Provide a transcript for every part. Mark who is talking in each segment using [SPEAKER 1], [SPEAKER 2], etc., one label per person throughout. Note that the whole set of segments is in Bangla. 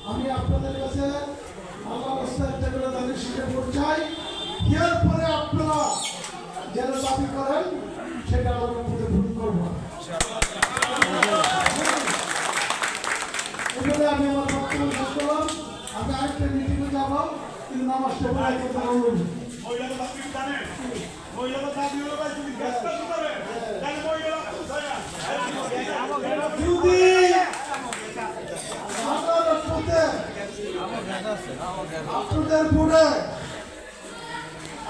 [SPEAKER 1] আমি আপনাদের কাছে আল্লাহ রাস্তায় একটা করে দাঁড়িয়ে শিখে পড়ছাই এরপরে আপনারা যেন দাবি করেন সেটা আমরা পূরণ করবো। এবারে আমি আমার বক্তব্য শেষ করলাম। আমি আরেকটা মিটিংয়ে যাবো, কিন্তু নামাজটা পড়াই করতে পারবো না। আপনাদের ভোটে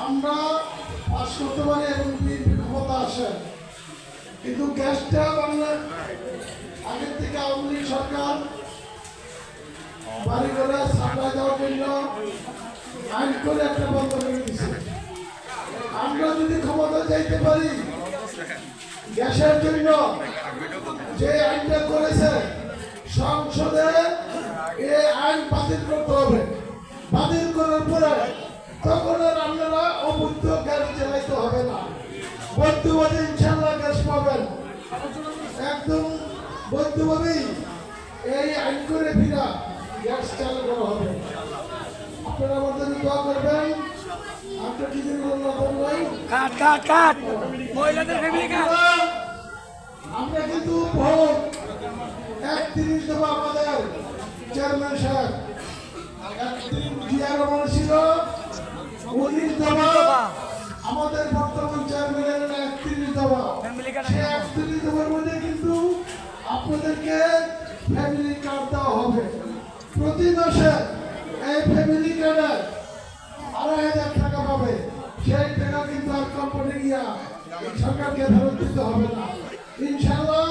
[SPEAKER 1] আমরা পাস করতে পারি এবং ক্ষমতা আসে, কিন্তু গ্যাসটা বাংলা আগের থেকে আওয়ামী লীগ সরকার বাড়ি ঘরে সাপ্লাই দেওয়ার জন্য আইন করে একটা বন্ধ করে দিচ্ছে। আমরা যদি ক্ষমতা যাইতে পারি, গ্যাসের জন্য যে আইনটা করেছে সংসদে এই আইন বাতিল করতে হবে। বাতিল করার পরে তখন আর আপনারা অবৈধ গ্যাস চালাইতে হবে না, বৈধভাবে ইনশাল্লাহ গ্যাস পাবেন। একদম বৈধভাবেই এই আইন করে ফিরা গ্যাস চালু করা হবে। আপনারা আমাদের দোয়া করবেন। আমরা কি আমরা কিন্তু ভোট 31 দফা আমাদের চেয়ারম্যান সাহেব 31 ছিল, 19 দফা আমাদের বর্তমান চেয়ারম্যানের 31 দফা। সেই 31 দফার মধ্যে কিন্তু আপনাদেরকে ফ্যামিলি কার্ড দেওয়া হবে। প্রতি মাসে এই ফ্যামিলি কার্ডে 2,500 টাকা পাবে। সেই টাকা কিন্তু আর কোম্পানি গিয়া সরকারকে ফেরত দিতে হবে না, ইনশাআল্লাহ।